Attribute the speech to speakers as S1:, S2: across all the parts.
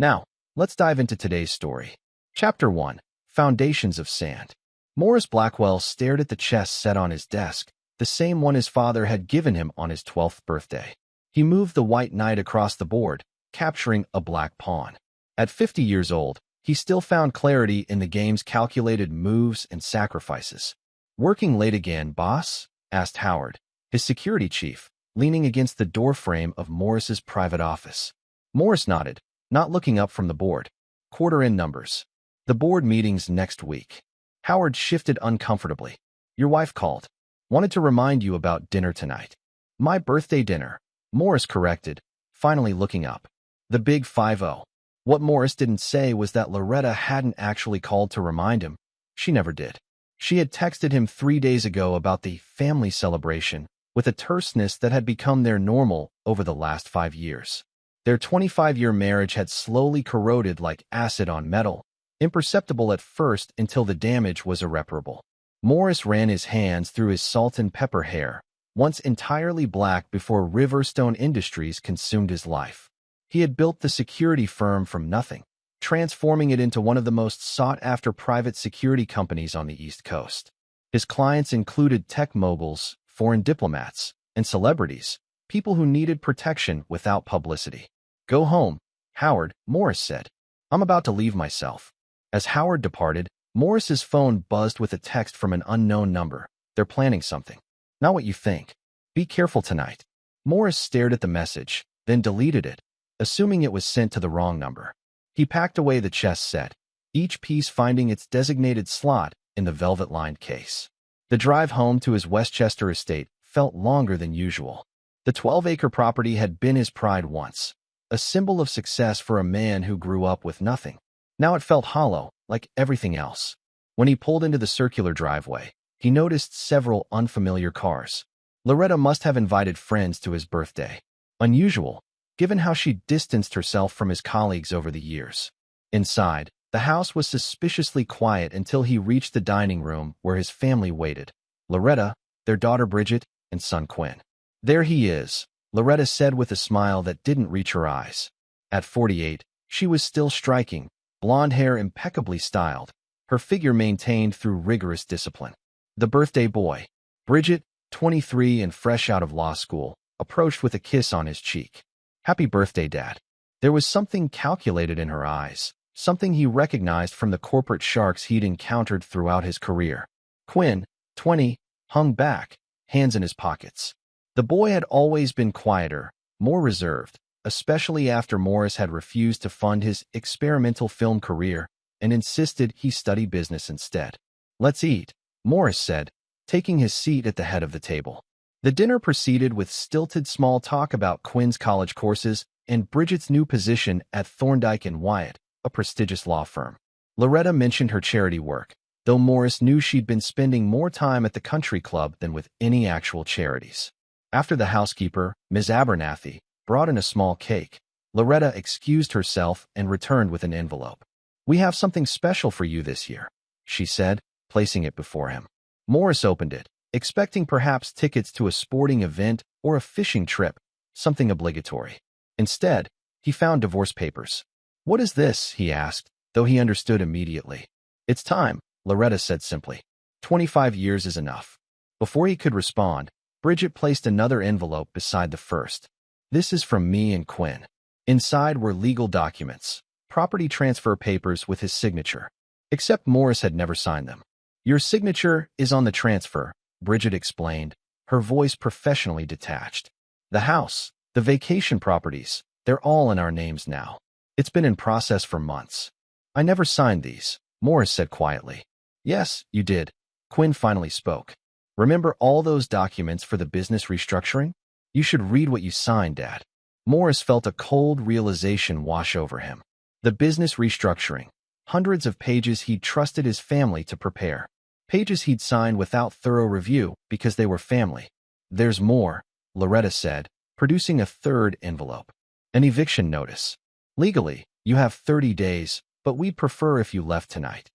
S1: Now, let's dive into today's story. Chapter 1. Foundations of Sand. Morris Blackwell stared at the chess set on his desk, the same one his father had given him on his 12th birthday. He moved the white knight across the board, capturing a black pawn. At 50 years old, he still found clarity in the game's calculated moves and sacrifices. "Working late again, boss?" asked Howard, his security chief, leaning against the doorframe of Morris's private office. Morris nodded, not looking up from the board. "Quarter-in numbers. The board meeting's next week." Howard shifted uncomfortably. "Your wife called. Wanted to remind you about dinner tonight." "My birthday dinner," Morris corrected, finally looking up. The big 5-0. What Morris didn't say was that Loretta hadn't actually called to remind him. She never did. She had texted him 3 days ago about the family celebration, with a terseness that had become their normal over the last 5 years. Their 25-year marriage had slowly corroded like acid on metal, imperceptible at first until the damage was irreparable. Morris ran his hands through his salt and pepper hair, once entirely black before Riverstone Industries consumed his life. He had built the security firm from nothing, transforming it into one of the most sought-after private security companies on the East Coast. His clients included tech moguls, foreign diplomats, and celebrities, people who needed protection without publicity. "Go home, Howard," Morris said. "I'm about to leave myself." As Howard departed, Morris's phone buzzed with a text from an unknown number. "They're planning something. Not what you think. Be careful tonight." Morris stared at the message, then deleted it, assuming it was sent to the wrong number. He packed away the chess set, each piece finding its designated slot in the velvet-lined case. The drive home to his Westchester estate felt longer than usual. The 12-acre property had been his pride once, a symbol of success for a man who grew up with nothing. Now it felt hollow, like everything else. When he pulled into the circular driveway, he noticed several unfamiliar cars. Loretta must have invited friends to his birthday. Unusual, given how she distanced herself from his colleagues over the years. Inside, the house was suspiciously quiet until he reached the dining room where his family waited. Loretta, their daughter Bridget, and son Quinn. "There he is," Loretta said with a smile that didn't reach her eyes. At 48, she was still striking, blonde hair impeccably styled, her figure maintained through rigorous discipline. The birthday boy, Bridget, 23 and fresh out of law school, approached with a kiss on his cheek. "Happy birthday, Dad." There was something calculated in her eyes, something he recognized from the corporate sharks he'd encountered throughout his career. Quinn, 20, hung back, hands in his pockets. The boy had always been quieter, more reserved, especially after Morris had refused to fund his experimental film career and insisted he study business instead. "Let's eat," Morris said, taking his seat at the head of the table. The dinner proceeded with stilted small talk about Quinn's college courses and Bridget's new position at Thorndike & Wyatt, a prestigious law firm. Loretta mentioned her charity work, though Morris knew she'd been spending more time at the country club than with any actual charities. After the housekeeper, Ms. Abernathy, brought in a small cake, Loretta excused herself and returned with an envelope. "We have something special for you this year," she said, placing it before him. Morris opened it, expecting perhaps tickets to a sporting event or a fishing trip, something obligatory. Instead, he found divorce papers. "What is this?" he asked, though he understood immediately. "It's time," Loretta said simply. 25 years is enough." Before he could respond, Bridget placed another envelope beside the first. "This is from me and Quinn." Inside were legal documents, property transfer papers with his signature. Except Morris had never signed them. "Your signature is on the transfer," Bridget explained, her voice professionally detached. "The house, the vacation properties, they're all in our names now. It's been in process for months." "I never signed these," Morris said quietly. "Yes, you did," Quinn finally spoke. "Remember all those documents for the business restructuring? You should read what you signed, Dad." Morris felt a cold realization wash over him. The business restructuring. Hundreds of pages he'd trusted his family to prepare. Pages he'd signed without thorough review because they were family. "There's more," Loretta said, producing a third envelope. "An eviction notice. Legally, you have 30 days, but we'd prefer if you left tonight."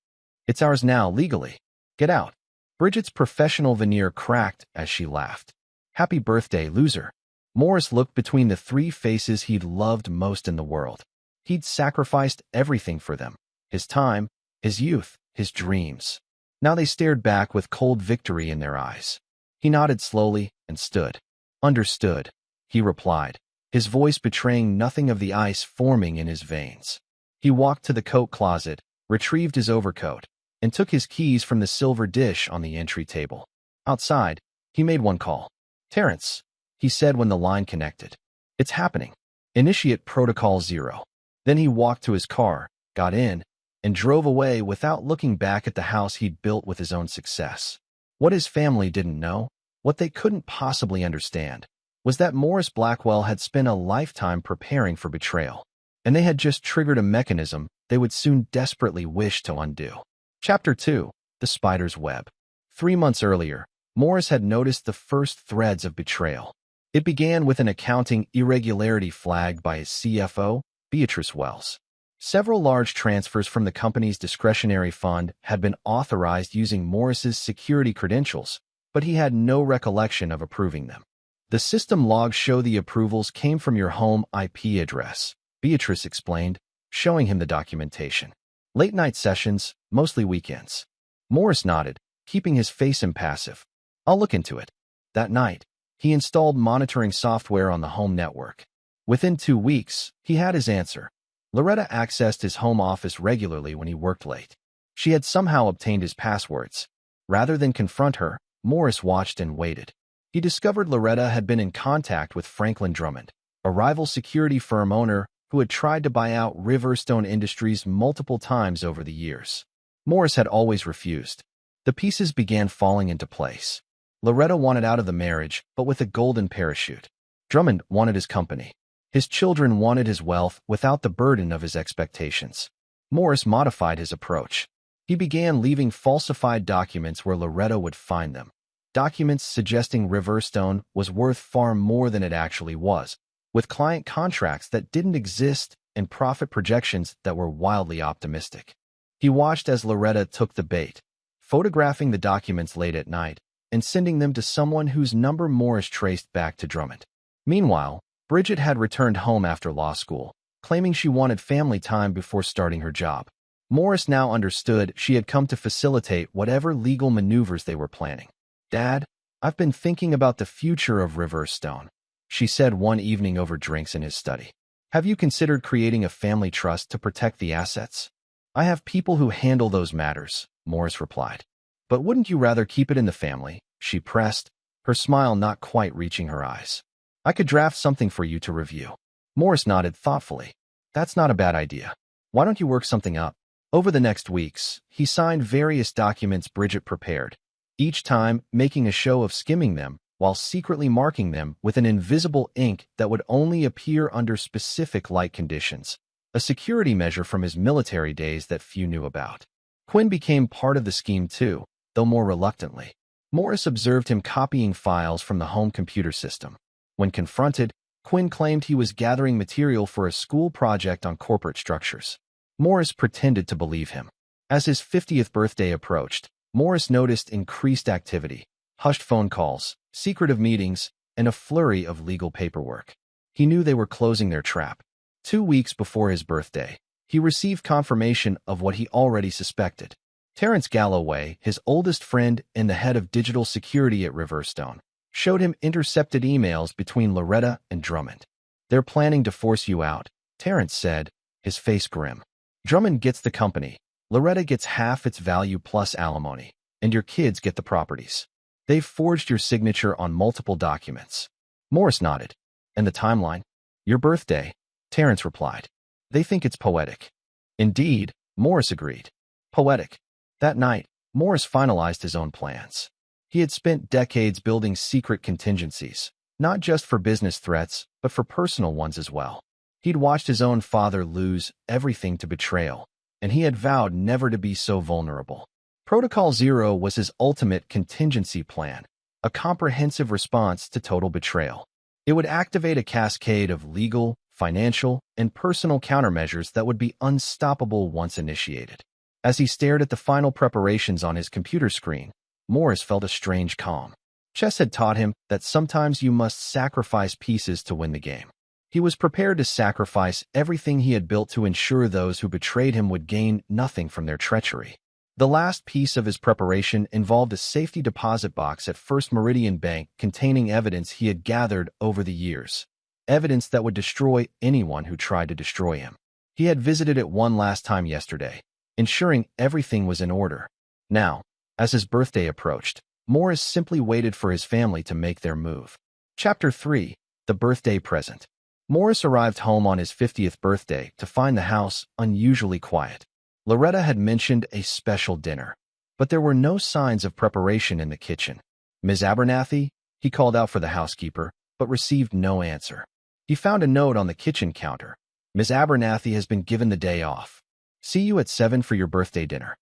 S1: "It's ours now legally. Get out." Bridget's professional veneer cracked as she laughed. "Happy birthday, loser." Morris looked between the three faces he'd loved most in the world. He'd sacrificed everything for them: his time, his youth, his dreams. Now they stared back with cold victory in their eyes. He nodded slowly and stood. "Understood," he replied, his voice betraying nothing of the ice forming in his veins. He walked to the coat closet, retrieved his overcoat, and took his keys from the silver dish on the entry table. Outside, he made one call. "Terrence," he said when the line connected. "It's happening. Initiate Protocol 0. Then he walked to his car, got in, and drove away without looking back at the house he'd built with his own success. What his family didn't know, what they couldn't possibly understand, was that Morris Blackwell had spent a lifetime preparing for betrayal, and they had just triggered a mechanism they would soon desperately wish to undo. Chapter 2: The Spider's Web. 3 months earlier, Morris had noticed the first threads of betrayal. It began with an accounting irregularity flagged by his CFO, Beatrice Wells. Several large transfers from the company's discretionary fund had been authorized using Morris's security credentials, but he had no recollection of approving them. "The system logs show the approvals came from your home IP address," Beatrice explained, showing him the documentation. "Late-night sessions, mostly weekends." Morris nodded, keeping his face impassive. "I'll look into it." That night, he installed monitoring software on the home network. Within 2 weeks, he had his answer. Loretta accessed his home office regularly when he worked late. She had somehow obtained his passwords. Rather than confront her, Morris watched and waited. He discovered Loretta had been in contact with Franklin Drummond, a rival security firm owner who had tried to buy out Riverstone Industries multiple times over the years. Morris had always refused. The pieces began falling into place. Loretta wanted out of the marriage, but with a golden parachute. Drummond wanted his company. His children wanted his wealth without the burden of his expectations. Morris modified his approach. He began leaving falsified documents where Loretta would find them. Documents suggesting Riverstone was worth far more than it actually was, with client contracts that didn't exist and profit projections that were wildly optimistic. He watched as Loretta took the bait, photographing the documents late at night and sending them to someone whose number Morris traced back to Drummond. Meanwhile, Bridget had returned home after law school, claiming she wanted family time before starting her job. Morris now understood she had come to facilitate whatever legal maneuvers they were planning. "Dad, I've been thinking about the future of Riverstone," she said one evening over drinks in his study. "Have you considered creating a family trust to protect the assets?" "I have people who handle those matters," Morris replied. "But wouldn't you rather keep it in the family?" she pressed, her smile not quite reaching her eyes. "I could draft something for you to review." Morris nodded thoughtfully. "That's not a bad idea. Why don't you work something up?" Over the next weeks, he signed various documents Bridget prepared, each time making a show of skimming them while secretly marking them with an invisible ink that would only appear under specific light conditions, a security measure from his military days that few knew about. Quinn became part of the scheme too, though more reluctantly. Morris observed him copying files from the home computer system. When confronted, Quinn claimed he was gathering material for a school project on corporate structures. Morris pretended to believe him. As his 50th birthday approached, Morris noticed increased activity, hushed phone calls, secretive meetings, and a flurry of legal paperwork. He knew they were closing their trap. 2 weeks before his birthday, he received confirmation of what he already suspected. Terrence Galloway, his oldest friend and the head of digital security at Riverstone, showed him intercepted emails between Loretta and Drummond. "They're planning to force you out," Terrence said, his face grim. "Drummond gets the company, Loretta gets half its value plus alimony, and your kids get the properties. They've forged your signature on multiple documents." Morris nodded. "And the timeline?" "Your birthday," Terrence replied. "They think it's poetic." "Indeed," Morris agreed. "Poetic." That night, Morris finalized his own plans. He had spent decades building secret contingencies, not just for business threats, but for personal ones as well. He'd watched his own father lose everything to betrayal, and he had vowed never to be so vulnerable. Protocol 0 was his ultimate contingency plan, a comprehensive response to total betrayal. It would activate a cascade of legal, financial, and personal countermeasures that would be unstoppable once initiated. As he stared at the final preparations on his computer screen, Morris felt a strange calm. Chess had taught him that sometimes you must sacrifice pieces to win the game. He was prepared to sacrifice everything he had built to ensure those who betrayed him would gain nothing from their treachery. The last piece of his preparation involved a safety deposit box at First Meridian Bank containing evidence he had gathered over the years. Evidence that would destroy anyone who tried to destroy him. He had visited it one last time yesterday, ensuring everything was in order. Now, as his birthday approached, Morris simply waited for his family to make their move. Chapter 3. The Birthday Present. Morris arrived home on his 50th birthday to find the house unusually quiet. Loretta had mentioned a special dinner, but there were no signs of preparation in the kitchen. "Ms. Abernathy?" He called out for the housekeeper, but received no answer. He found a note on the kitchen counter. "Ms. Abernathy has been given the day off. See you at 7 for your birthday dinner."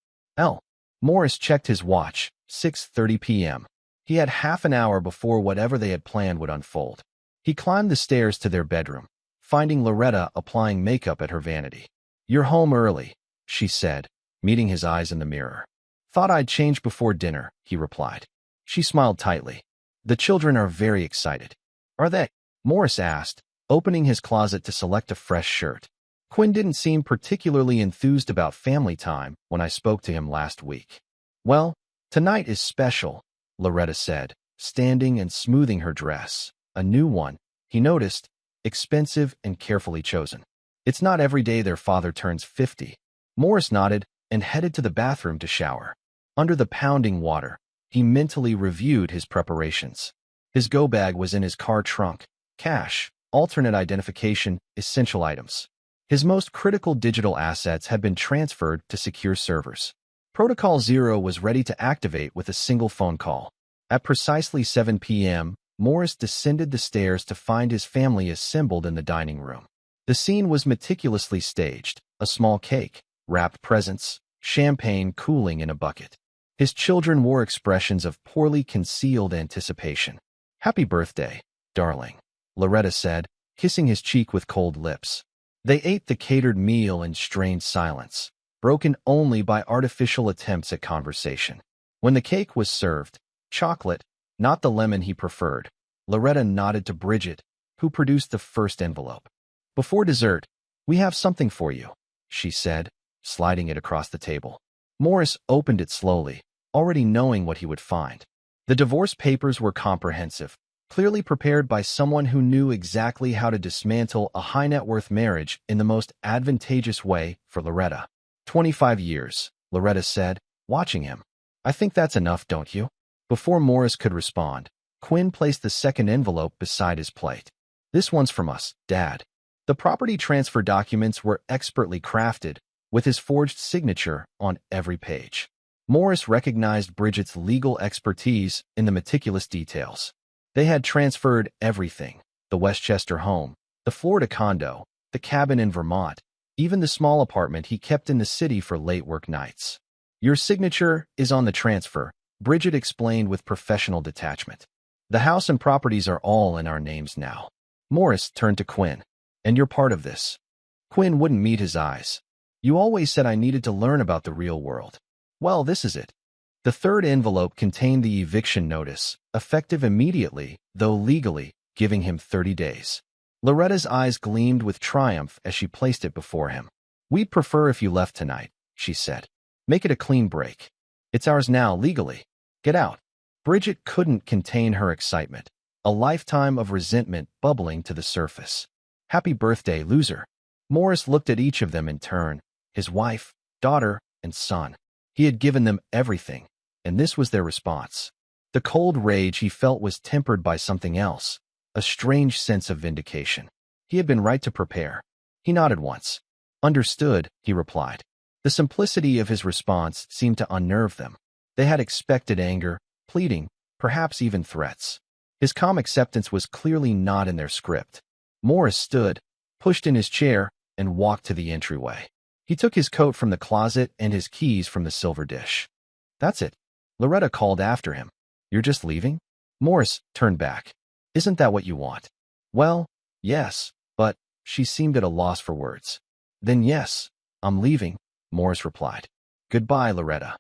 S1: Morris checked his watch, 6:30 p.m. He had half an hour before whatever they had planned would unfold. He climbed the stairs to their bedroom, finding Loretta applying makeup at her vanity. "You're home early," she said, meeting his eyes in the mirror. "Thought I'd change before dinner," he replied. She smiled tightly. "The children are very excited." "Are they?" Morris asked, opening his closet to select a fresh shirt. "Quinn didn't seem particularly enthused about family time when I spoke to him last week." "Well, tonight is special," Loretta said, standing and smoothing her dress. A new one, he noticed, expensive and carefully chosen. "It's not every day their father turns 50. Morris nodded and headed to the bathroom to shower. Under the pounding water, he mentally reviewed his preparations. His go-bag was in his car trunk. Cash, alternate identification, essential items. His most critical digital assets had been transferred to secure servers. Protocol 0 was ready to activate with a single phone call. At precisely 7 p.m., Morris descended the stairs to find his family assembled in the dining room. The scene was meticulously staged, a small cake, wrapped presents, champagne cooling in a bucket. His children wore expressions of poorly concealed anticipation. "Happy birthday, darling," Loretta said, kissing his cheek with cold lips. They ate the catered meal in strained silence, broken only by artificial attempts at conversation. When the cake was served, chocolate, not the lemon he preferred, Loretta nodded to Bridget, who produced the first envelope. "Before dessert, we have something for you," she said, sliding it across the table. Morris opened it slowly, already knowing what he would find. The divorce papers were comprehensive, clearly prepared by someone who knew exactly how to dismantle a high-net-worth marriage in the most advantageous way for Loretta. 25 years, Loretta said, watching him. "I think that's enough, don't you?" Before Morris could respond, Quinn placed the second envelope beside his plate. "This one's from us, Dad." The property transfer documents were expertly crafted, with his forged signature on every page. Morris recognized Bridget's legal expertise in the meticulous details. They had transferred everything: the Westchester home, the Florida condo, the cabin in Vermont, even the small apartment he kept in the city for late work nights. "Your signature is on the transfer," Bridget explained with professional detachment. "The house and properties are all in our names now." Morris turned to Quinn. "And you're part of this." Quinn wouldn't meet his eyes. "You always said I needed to learn about the real world. Well, this is it." The third envelope contained the eviction notice, effective immediately, though legally, giving him 30 days. Loretta's eyes gleamed with triumph as she placed it before him. "We'd prefer if you left tonight," she said. "Make it a clean break. It's ours now, legally. Get out." Bridget couldn't contain her excitement, a lifetime of resentment bubbling to the surface. "Happy birthday, loser." Morris looked at each of them in turn, his wife, daughter, and son. He had given them everything, and this was their response. The cold rage he felt was tempered by something else, a strange sense of vindication. He had been right to prepare. He nodded once. "Understood," he replied. The simplicity of his response seemed to unnerve them. They had expected anger, pleading, perhaps even threats. His calm acceptance was clearly not in their script. Morris stood, pushed in his chair, and walked to the entryway. He took his coat from the closet and his keys from the silver dish. "That's it," Loretta called after him. "You're just leaving?" Morris turned back. "Isn't that what you want?" "Well, yes, but..." She seemed at a loss for words. "Then yes, I'm leaving," Morris replied. "Goodbye, Loretta."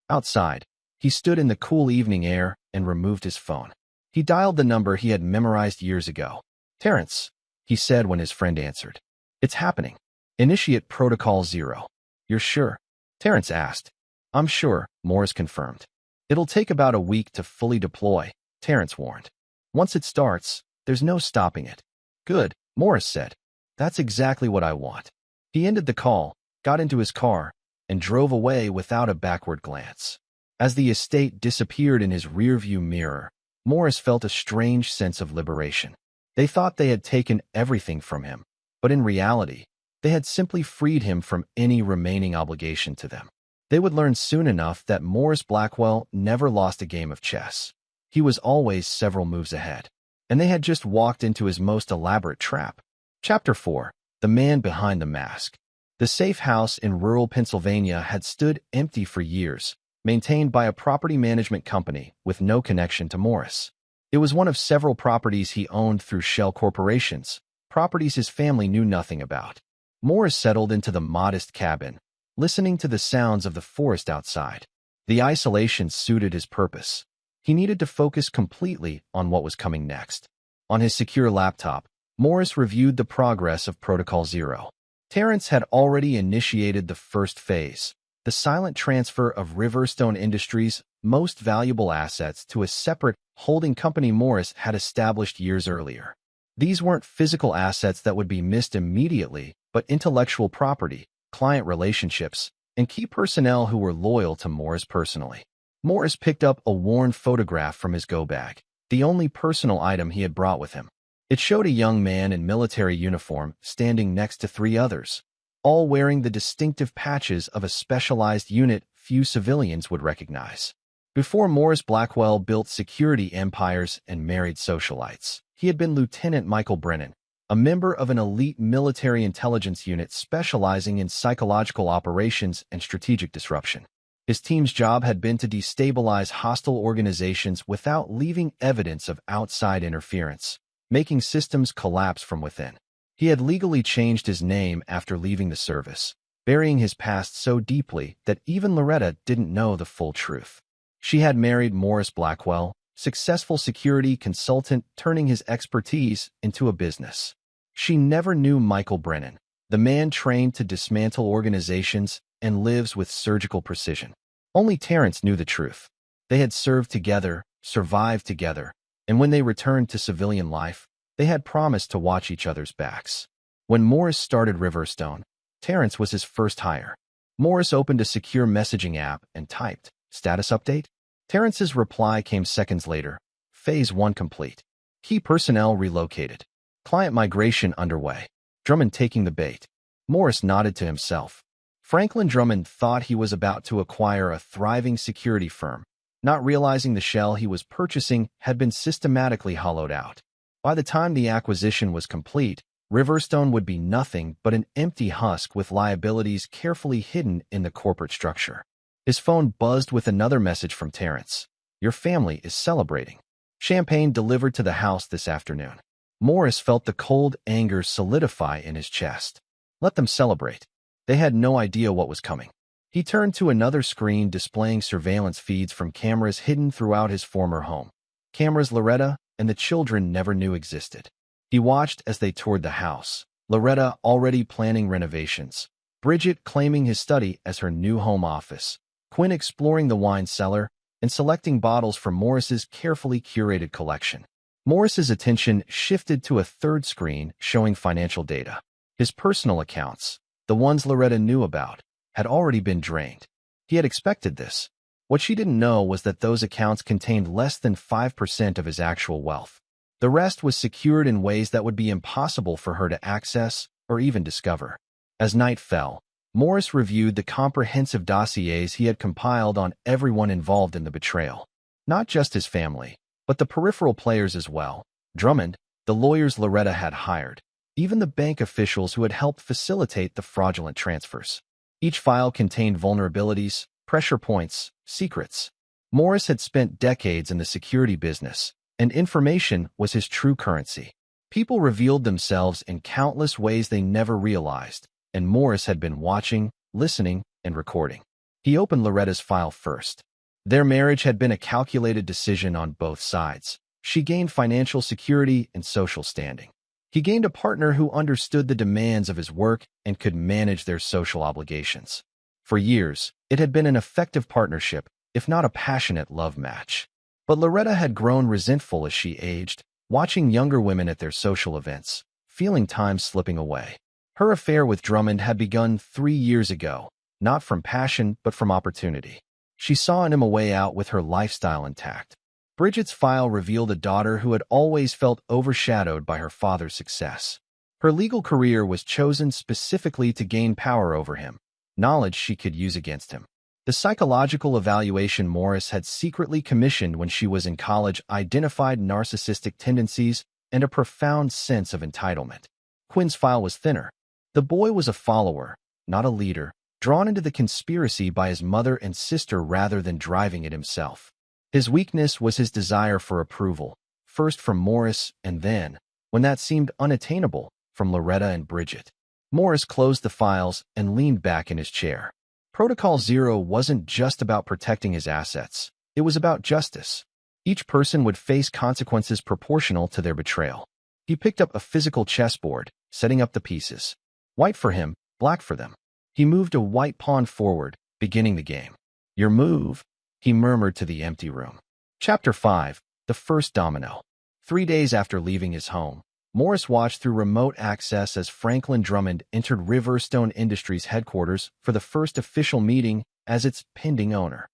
S1: Outside, he stood in the cool evening air and removed his phone. He dialed the number he had memorized years ago. "Terrence," he said when his friend answered. It's happening. Initiate Protocol 0. You're sure? Terrence asked. I'm sure, Morris confirmed. It'll take about a week to fully deploy, Terrence warned. Once it starts, there's no stopping it. Good, Morris said. That's exactly what I want. He ended the call, got into his car, and drove away without a backward glance. As the estate disappeared in his rearview mirror, Morris felt a strange sense of liberation. They thought they had taken everything from him, but in reality, they had simply freed him from any remaining obligation to them. They would learn soon enough that Morris Blackwell never lost a game of chess. He was always several moves ahead, and they had just walked into his most elaborate trap. Chapter 4. The Man Behind the Mask. The safe house in rural Pennsylvania had stood empty for years, maintained by a property management company with no connection to Morris. It was one of several properties he owned through shell corporations, properties his family knew nothing about. Morris settled into the modest cabin, listening to the sounds of the forest outside. The isolation suited his purpose. He needed to focus completely on what was coming next. On his secure laptop, Morris reviewed the progress of Protocol 0. Terrence had already initiated the first phase, the silent transfer of Riverstone Industries' most valuable assets to a separate holding company Morris had established years earlier. These weren't physical assets that would be missed immediately, but intellectual property, client relationships, and key personnel who were loyal to Morris personally. Morris picked up a worn photograph from his go-bag, the only personal item he had brought with him. It showed a young man in military uniform standing next to three others, all wearing the distinctive patches of a specialized unit few civilians would recognize. Before Morris Blackwell built security empires and married socialites, he had been Lieutenant Michael Brennan, a member of an elite military intelligence unit specializing in psychological operations and strategic disruption. His team's job had been to destabilize hostile organizations without leaving evidence of outside interference, making systems collapse from within. He had legally changed his name after leaving the service, burying his past so deeply that even Loretta didn't know the full truth. She had married Morris Blackwell, successful security consultant turning his expertise into a business. She never knew Michael Brennan, the man trained to dismantle organizations and lives with surgical precision. Only Terrence knew the truth. They had served together, survived together, and when they returned to civilian life, they had promised to watch each other's backs. When Morris started Riverstone, Terrence was his first hire. Morris opened a secure messaging app and typed, "Status update?" Terrence's reply came seconds later. Phase 1 complete. Key personnel relocated. Client migration underway. Drummond taking the bait. Morris nodded to himself. Franklin Drummond thought he was about to acquire a thriving security firm, not realizing the shell he was purchasing had been systematically hollowed out. By the time the acquisition was complete, Riverstone would be nothing but an empty husk with liabilities carefully hidden in the corporate structure. His phone buzzed with another message from Terrence. Your family is celebrating. Champagne delivered to the house this afternoon. Morris felt the cold anger solidify in his chest. Let them celebrate. They had no idea what was coming. He turned to another screen displaying surveillance feeds from cameras hidden throughout his former home. Cameras Loretta and the children never knew existed. He watched as they toured the house, Loretta already planning renovations, Bridget claiming his study as her new home office, Quinn exploring the wine cellar and selecting bottles from Morris's carefully curated collection. Morris's attention shifted to a third screen showing financial data. His personal accounts, the ones Loretta knew about, had already been drained. He had expected this. What she didn't know was that those accounts contained less than 5% of his actual wealth. The rest was secured in ways that would be impossible for her to access or even discover. As night fell, Morris reviewed the comprehensive dossiers he had compiled on everyone involved in the betrayal. Not just his family, but the peripheral players as well. Drummond, the lawyers Loretta had hired, even the bank officials who had helped facilitate the fraudulent transfers. Each file contained vulnerabilities, pressure points, secrets. Morris had spent decades in the security business, and information was his true currency. People revealed themselves in countless ways they never realized, and Morris had been watching, listening, and recording. He opened Loretta's file first. Their marriage had been a calculated decision on both sides. She gained financial security and social standing. He gained a partner who understood the demands of his work and could manage their social obligations. For years, it had been an effective partnership, if not a passionate love match. But Loretta had grown resentful as she aged, watching younger women at their social events, feeling time slipping away. Her affair with Drummond had begun 3 years ago, not from passion but from opportunity. She saw in him a way out with her lifestyle intact. Bridget's file revealed a daughter who had always felt overshadowed by her father's success. Her legal career was chosen specifically to gain power over him, knowledge she could use against him. The psychological evaluation Morris had secretly commissioned when she was in college identified narcissistic tendencies and a profound sense of entitlement. Quinn's file was thinner. The boy was a follower, not a leader, drawn into the conspiracy by his mother and sister rather than driving it himself. His weakness was his desire for approval, first from Morris and then, when that seemed unattainable, from Loretta and Bridget. Morris closed the files and leaned back in his chair. Protocol Zero wasn't just about protecting his assets. It was about justice. Each person would face consequences proportional to their betrayal. He picked up a physical chessboard, setting up the pieces. White for him, black for them. He moved a white pawn forward, beginning the game. "Your move," he murmured to the empty room. Chapter 5. The First Domino. 3 days after leaving his home, Morris watched through remote access as Franklin Drummond entered Riverstone Industries headquarters for the first official meeting as its pending owner.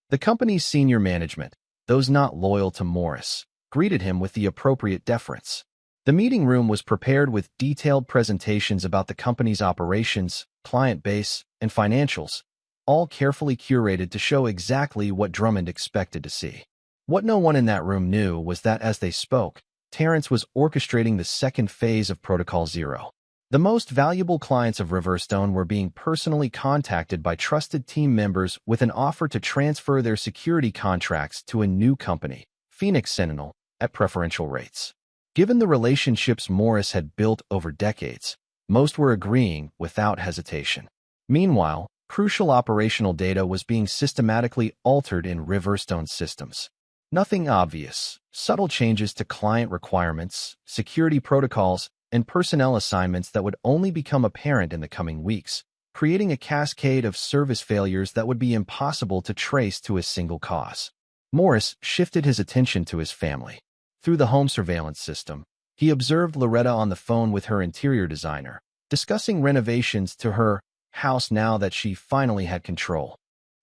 S1: The company's senior management, those not loyal to Morris, greeted him with the appropriate deference. The meeting room was prepared with detailed presentations about the company's operations, client base, and financials, all carefully curated to show exactly what Drummond expected to see. What no one in that room knew was that as they spoke, Terrence was orchestrating the second phase of Protocol Zero. The most valuable clients of Riverstone were being personally contacted by trusted team members with an offer to transfer their security contracts to a new company, Phoenix Sentinel, at preferential rates. Given the relationships Morris had built over decades, most were agreeing without hesitation. Meanwhile, crucial operational data was being systematically altered in Riverstone's systems. Nothing obvious, subtle changes to client requirements, security protocols, and personnel assignments that would only become apparent in the coming weeks, creating a cascade of service failures that would be impossible to trace to a single cause. Morris shifted his attention to his family. Through the home surveillance system, he observed Loretta on the phone with her interior designer, discussing renovations to her house now that she finally had control.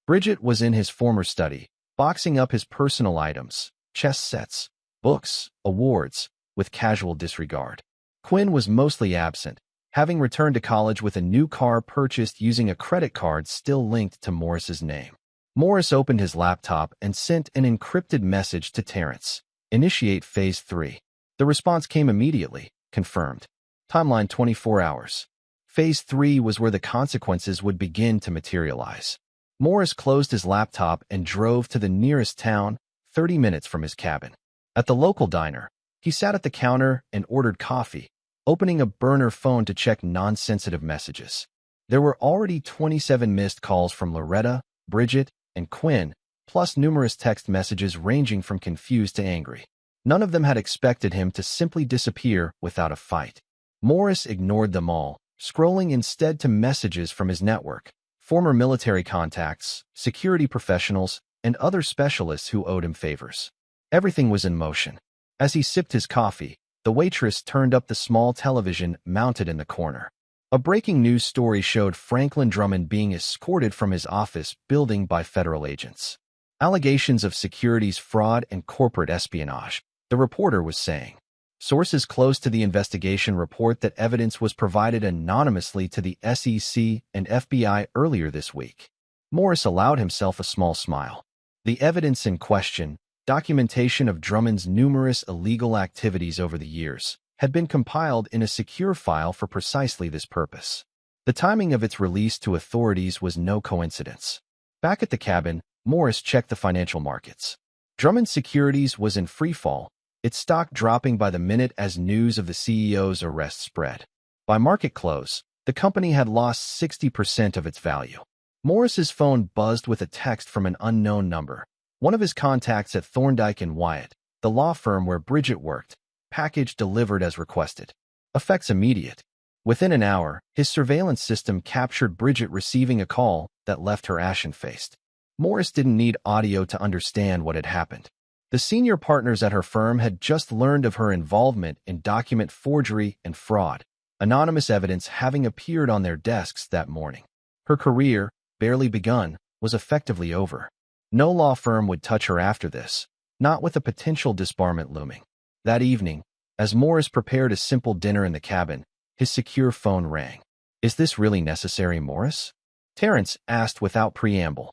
S1: Bridget was in his former study, boxing up his personal items, chess sets, books, awards, with casual disregard. Quinn was mostly absent, having returned to college with a new car purchased using a credit card still linked to Morris's name. Morris opened his laptop and sent an encrypted message to Terrence. "Initiate Phase 3. The response came immediately, confirmed. Timeline 24 hours. Phase 3 was where the consequences would begin to materialize. Morris closed his laptop and drove to the nearest town, 30 minutes from his cabin. At the local diner, he sat at the counter and ordered coffee, opening a burner phone to check non-sensitive messages. There were already 27 missed calls from Loretta, Bridget, and Quinn, plus numerous text messages ranging from confused to angry. None of them had expected him to simply disappear without a fight. Morris ignored them all, scrolling instead to messages from his network, former military contacts, security professionals, and other specialists who owed him favors. Everything was in motion. As he sipped his coffee, the waitress turned up the small television mounted in the corner. A breaking news story showed Franklin Drummond being escorted from his office building by federal agents. Allegations of securities fraud and corporate espionage, the reporter was saying. Sources close to the investigation report that evidence was provided anonymously to the SEC and FBI earlier this week. Morris allowed himself a small smile. The evidence in question, documentation of Drummond's numerous illegal activities over the years, had been compiled in a secure file for precisely this purpose. The timing of its release to authorities was no coincidence. Back at the cabin, Morris checked the financial markets. Drummond Securities was in freefall, its stock dropping by the minute as news of the CEO's arrest spread. By market close, the company had lost 60% of its value. Morris's phone buzzed with a text from an unknown number. One of his contacts at Thorndike and Wyatt, the law firm where Bridget worked, package delivered as requested. Effects immediate. Within an hour, his surveillance system captured Bridget receiving a call that left her ashen-faced. Morris didn't need audio to understand what had happened. The senior partners at her firm had just learned of her involvement in document forgery and fraud, anonymous evidence having appeared on their desks that morning. Her career, barely begun, was effectively over. No law firm would touch her after this, not with a potential disbarment looming. That evening, as Morris prepared a simple dinner in the cabin, his secure phone rang. "Is this really necessary, Morris?" Terrence asked without preamble.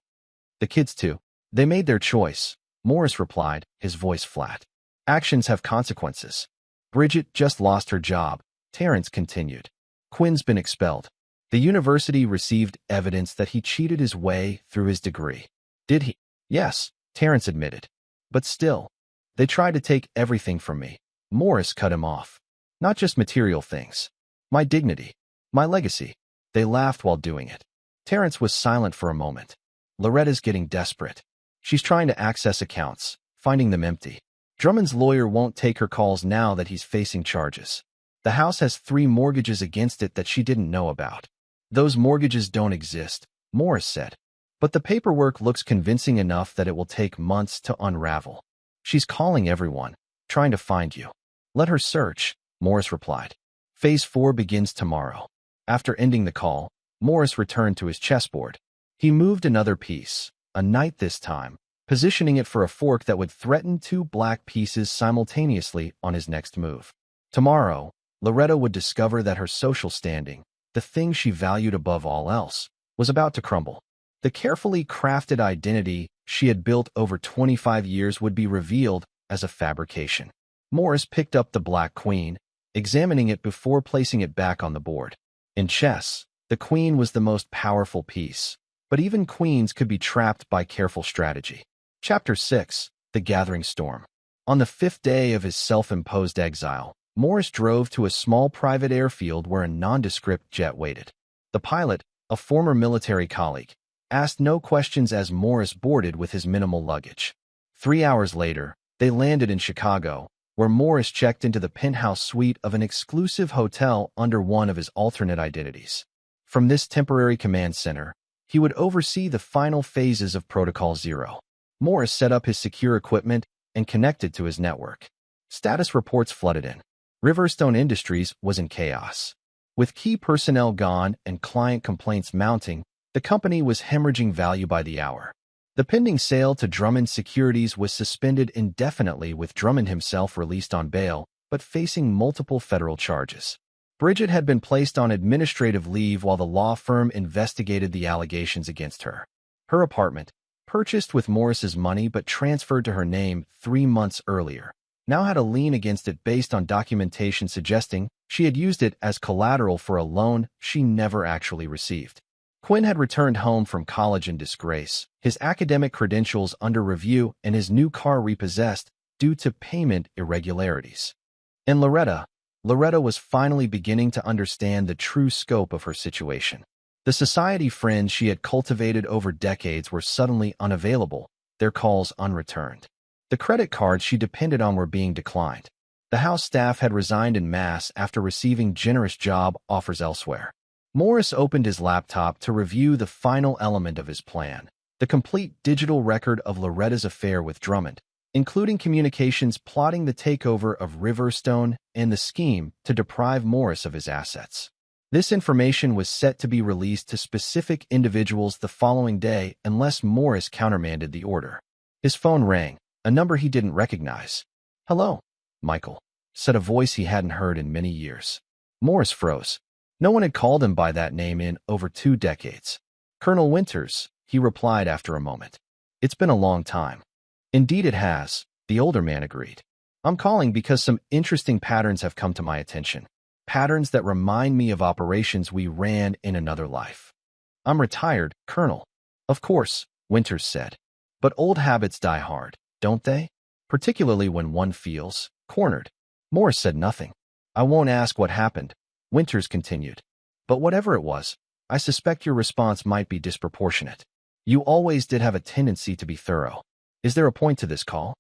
S1: "The kids too. They made their choice," Morris replied, his voice flat. "Actions have consequences." "Bridget just lost her job," Terrence continued. "Quinn's been expelled. The university received evidence that he cheated his way through his degree." "Did he?" "Yes," Terrence admitted. "But still, they tried to take everything from me." Morris cut him off. "Not just material things. My dignity. My legacy." They laughed while doing it. Terrence was silent for a moment. "Loretta's getting desperate. She's trying to access accounts, finding them empty. Drummond's lawyer won't take her calls now that he's facing charges. The house has 3 mortgages against it that she didn't know about." "Those mortgages don't exist," Morris said. "But the paperwork looks convincing enough that it will take months to unravel. She's calling everyone, trying to find you." "Let her search," Morris replied. "Phase 4 begins tomorrow." After ending the call, Morris returned to his chessboard. He moved another piece, a knight this time, positioning it for a fork that would threaten 2 black pieces simultaneously on his next move. Tomorrow, Loretta would discover that her social standing, the thing she valued above all else, was about to crumble. The carefully crafted identity she had built over 25 years would be revealed as a fabrication. Morris picked up the black queen, examining it before placing it back on the board. In chess, the queen was the most powerful piece, but even queens could be trapped by careful strategy. Chapter 6: The Gathering Storm. On the 5th day of his self-imposed exile, Morris drove to a small private airfield where a nondescript jet waited. The pilot, a former military colleague, asked no questions as Morris boarded with his minimal luggage. 3 hours later, they landed in Chicago, where Morris checked into the penthouse suite of an exclusive hotel under one of his alternate identities. From this temporary command center, he would oversee the final phases of Protocol Zero. Morris set up his secure equipment and connected to his network. Status reports flooded in. Riverstone Industries was in chaos. With key personnel gone and client complaints mounting, the company was hemorrhaging value by the hour. The pending sale to Drummond Securities was suspended indefinitely, with Drummond himself released on bail, but facing multiple federal charges. Bridget had been placed on administrative leave while the law firm investigated the allegations against her. Her apartment, purchased with Morris's money but transferred to her name 3 months earlier, now had a lien against it based on documentation suggesting she had used it as collateral for a loan she never actually received. Quinn had returned home from college in disgrace, his academic credentials under review and his new car repossessed due to payment irregularities. And Loretta was finally beginning to understand the true scope of her situation. The society friends she had cultivated over decades were suddenly unavailable, their calls unreturned. The credit cards she depended on were being declined. The house staff had resigned en masse after receiving generous job offers elsewhere. Morris opened his laptop to review the final element of his plan, the complete digital record of Loretta's affair with Drummond, including communications plotting the takeover of Riverstone and the scheme to deprive Morris of his assets. This information was set to be released to specific individuals the following day unless Morris countermanded the order. His phone rang, a number he didn't recognize. "Hello, Michael," said a voice he hadn't heard in many years. Morris froze. No one had called him by that name in over 2 decades. "Colonel Winters," he replied after a moment. "It's been a long time." "Indeed it has," the older man agreed. "I'm calling because some interesting patterns have come to my attention. Patterns that remind me of operations we ran in another life." "I'm retired, Colonel." "Of course," Winters said. "But old habits die hard, don't they? Particularly when one feels cornered." Morris said nothing. "I won't ask what happened," Winters continued. "But whatever it was, I suspect your response might be disproportionate. You always did have a tendency to be thorough. Is there a point to this call?"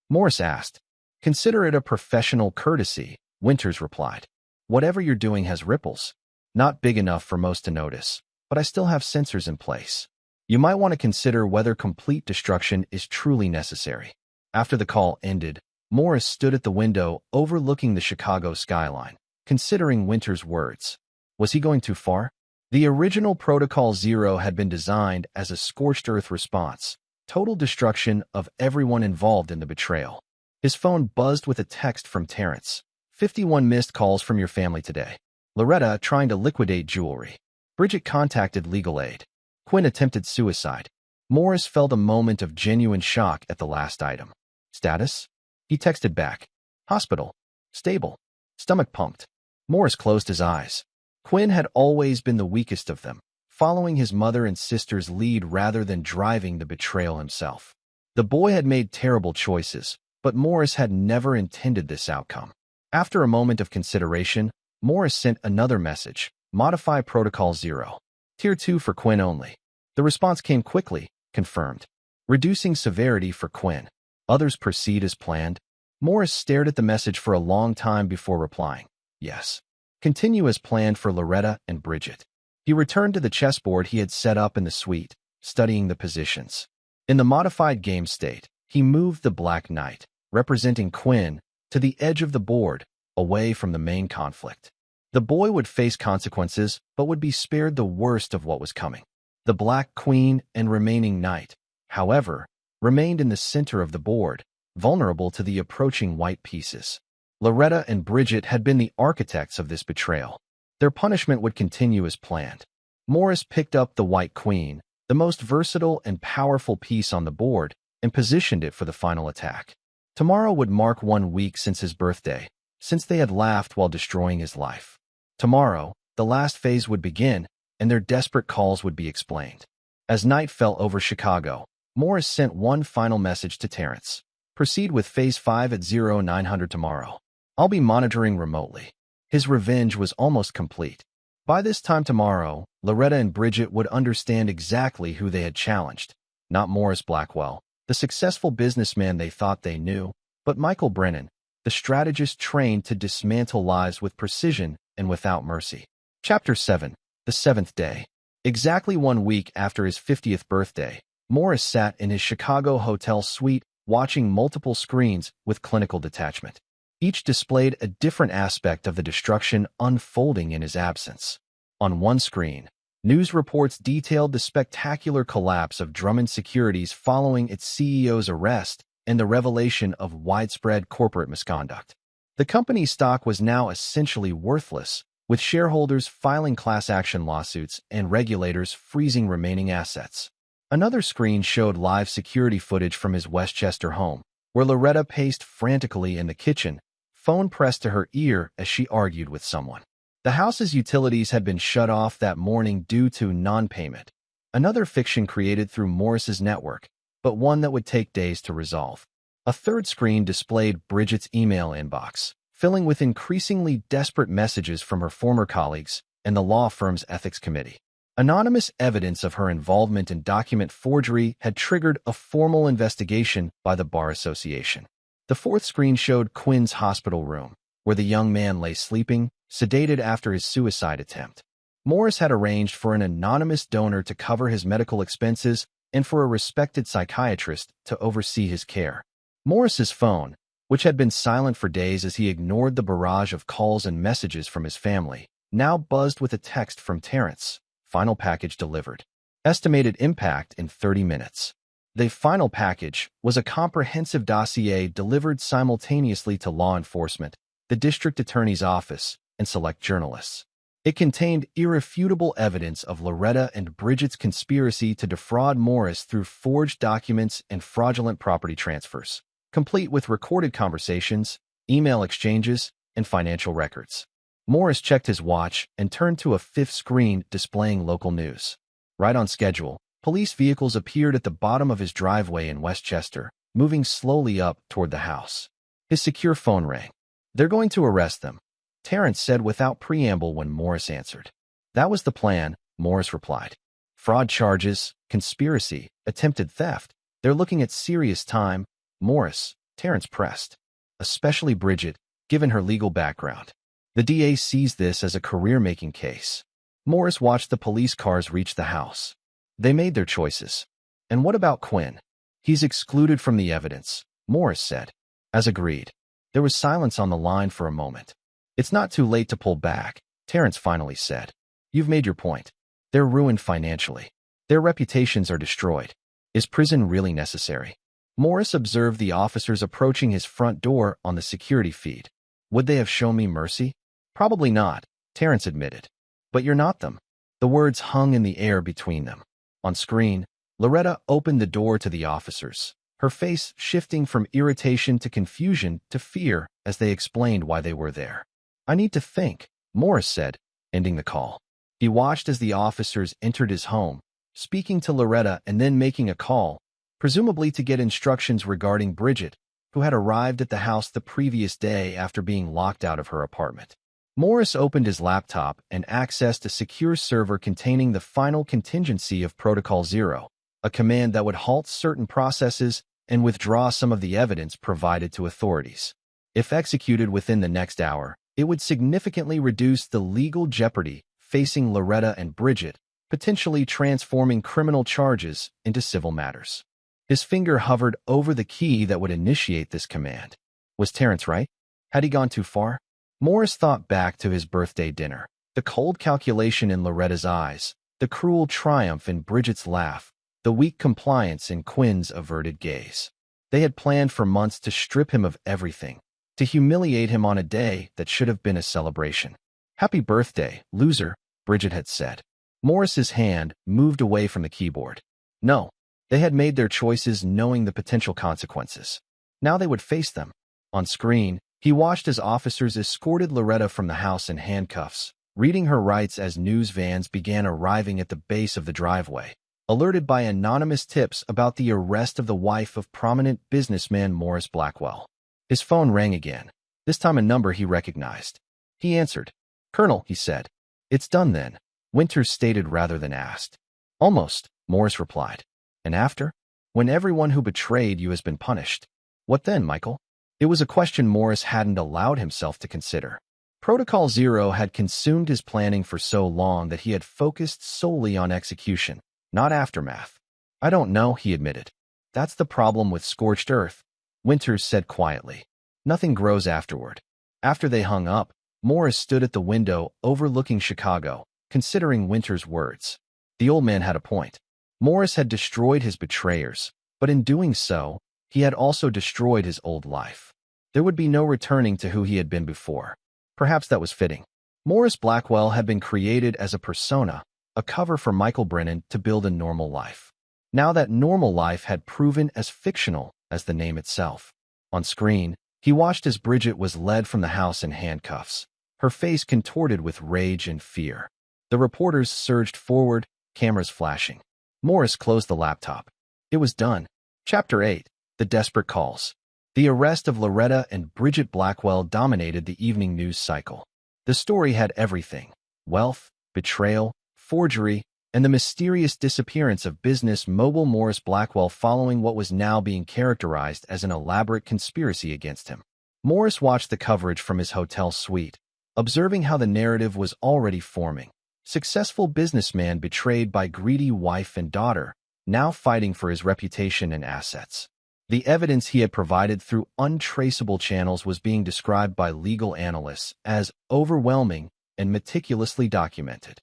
S1: Morris asked. "Consider it a professional courtesy," Winters replied. Whatever you're doing has ripples. Not big enough for most to notice, but I still have sensors in place. You might want to consider whether complete destruction is truly necessary. After the call ended, Morris stood at the window overlooking the Chicago skyline, considering Winter's words. Was he going too far? The original Protocol Zero had been designed as a scorched earth response, total destruction of everyone involved in the betrayal. His phone buzzed with a text from Terrence. 51 missed calls from your family today. Loretta trying to liquidate jewelry. Bridget contacted legal aid. Quinn attempted suicide. Morris felt a moment of genuine shock at the last item. Status? He texted back. Hospital. Stable. Stomach pumped. Morris closed his eyes. Quinn had always been the weakest of them, following his mother and sister's lead rather than driving the betrayal himself. The boy had made terrible choices, but Morris had never intended this outcome. After a moment of consideration, Morris sent another message. Modify Protocol Zero. Tier 2 for Quinn only. The response came quickly, confirmed. Reducing severity for Quinn. Others proceed as planned. Morris stared at the message for a long time before replying. Yes. Continue as planned for Loretta and Bridget. He returned to the chessboard he had set up in the suite, studying the positions. In the modified game state, he moved the Black Knight, representing Quinn, to the edge of the board, away from the main conflict. The boy would face consequences, but would be spared the worst of what was coming. The Black Queen and remaining Knight, however, remained in the center of the board, vulnerable to the approaching white pieces. Loretta and Bridget had been the architects of this betrayal. Their punishment would continue as planned. Morris picked up the White Queen, the most versatile and powerful piece on the board, and positioned it for the final attack. Tomorrow would mark 1 week since his birthday, since they had laughed while destroying his life. Tomorrow, the last phase would begin, and their desperate calls would be explained. As night fell over Chicago, Morris sent one final message to Terrence. Proceed with Phase 5 at 0900 tomorrow. I'll be monitoring remotely. His revenge was almost complete. By this time tomorrow, Loretta and Bridget would understand exactly who they had challenged. Not Morris Blackwell, the successful businessman they thought they knew, but Michael Brennan, the strategist trained to dismantle lies with precision and without mercy. Chapter 7. The Seventh Day. Exactly 1 week after his 50th birthday, Morris sat in his Chicago hotel suite watching multiple screens with clinical detachment. Each displayed a different aspect of the destruction unfolding in his absence. On one screen, news reports detailed the spectacular collapse of Drummond Securities following its CEO's arrest and the revelation of widespread corporate misconduct. The company's stock was now essentially worthless, with shareholders filing class action lawsuits and regulators freezing remaining assets. Another screen showed live security footage from his Westchester home, where Loretta paced frantically in the kitchen, phone pressed to her ear as she argued with someone. The house's utilities had been shut off that morning due to non-payment. Another fiction created through Morris's network, but one that would take days to resolve. A third screen displayed Bridget's email inbox, filling with increasingly desperate messages from her former colleagues and the law firm's ethics committee. Anonymous evidence of her involvement in document forgery had triggered a formal investigation by the Bar Association. The fourth screen showed Quinn's hospital room, where the young man lay sleeping, sedated after his suicide attempt. Morris had arranged for an anonymous donor to cover his medical expenses and for a respected psychiatrist to oversee his care. Morris's phone, which had been silent for days as he ignored the barrage of calls and messages from his family, now buzzed with a text from Terrence. Final package delivered. Estimated impact in 30 minutes. The final package was a comprehensive dossier delivered simultaneously to law enforcement, the district attorney's office, and select journalists. It contained irrefutable evidence of Loretta and Bridget's conspiracy to defraud Morris through forged documents and fraudulent property transfers, complete with recorded conversations, email exchanges, and financial records. Morris checked his watch and turned to a fifth screen displaying local news. Right on schedule, police vehicles appeared at the bottom of his driveway in Westchester, moving slowly up toward the house. His secure phone rang. "They're going to arrest them," Terrence said without preamble when Morris answered. "That was the plan," Morris replied. "Fraud charges, conspiracy, attempted theft. They're looking at serious time." Morris, Terrence pressed. "Especially Bridget, given her legal background." The DA sees this as a career-making case. Morris watched the police cars reach the house. They made their choices. And what about Quinn? He's excluded from the evidence, Morris said. As agreed. There was silence on the line for a moment. It's not too late to pull back, Terrence finally said. You've made your point. They're ruined financially. Their reputations are destroyed. Is prison really necessary? Morris observed the officers approaching his front door on the security feed. Would they have shown me mercy? Probably not, Terrence admitted. But you're not them. The words hung in the air between them. On screen, Loretta opened the door to the officers, her face shifting from irritation to confusion to fear as they explained why they were there. I need to think, Morris said, ending the call. He watched as the officers entered his home, speaking to Loretta and then making a call, presumably to get instructions regarding Bridget, who had arrived at the house the previous day after being locked out of her apartment. Morris opened his laptop and accessed a secure server containing the final contingency of Protocol Zero, a command that would halt certain processes and withdraw some of the evidence provided to authorities. If executed within the next hour, it would significantly reduce the legal jeopardy facing Loretta and Bridget, potentially transforming criminal charges into civil matters. His finger hovered over the key that would initiate this command. Was Terrence right? Had he gone too far? Morris thought back to his birthday dinner, the cold calculation in Loretta's eyes, the cruel triumph in Bridget's laugh, the weak compliance in Quinn's averted gaze. They had planned for months to strip him of everything, to humiliate him on a day that should have been a celebration. Happy birthday, loser, Bridget had said. Morris's hand moved away from the keyboard. No, they had made their choices knowing the potential consequences. Now they would face them. On screen, he watched as officers escorted Loretta from the house in handcuffs, reading her rights as news vans began arriving at the base of the driveway, alerted by anonymous tips about the arrest of the wife of prominent businessman Morris Blackwell. His phone rang again, this time a number he recognized. He answered. Colonel, he said. It's done then, Winters stated rather than asked. Almost, Morris replied. And after? When everyone who betrayed you has been punished. What then, Michael? It was a question Morris hadn't allowed himself to consider. Protocol Zero had consumed his planning for so long that he had focused solely on execution, not aftermath. I don't know, he admitted. That's the problem with scorched earth, Winters said quietly. Nothing grows afterward. After they hung up, Morris stood at the window overlooking Chicago, considering Winters' words. The old man had a point. Morris had destroyed his betrayers, but in doing so, he had also destroyed his old life. There would be no returning to who he had been before. Perhaps that was fitting. Morris Blackwell had been created as a persona, a cover for Michael Brennan to build a normal life. Now that normal life had proven as fictional as the name itself. On screen, he watched as Bridget was led from the house in handcuffs, her face contorted with rage and fear. The reporters surged forward, cameras flashing. Morris closed the laptop. It was done. Chapter 8. The Desperate Calls. The arrest of Loretta and Bridget Blackwell dominated the evening news cycle. The story had everything: wealth, betrayal, forgery, and the mysterious disappearance of business mogul Morris Blackwell following what was now being characterized as an elaborate conspiracy against him. Morris watched the coverage from his hotel suite, observing how the narrative was already forming. Successful businessman betrayed by greedy wife and daughter, now fighting for his reputation and assets. The evidence he had provided through untraceable channels was being described by legal analysts as overwhelming and meticulously documented.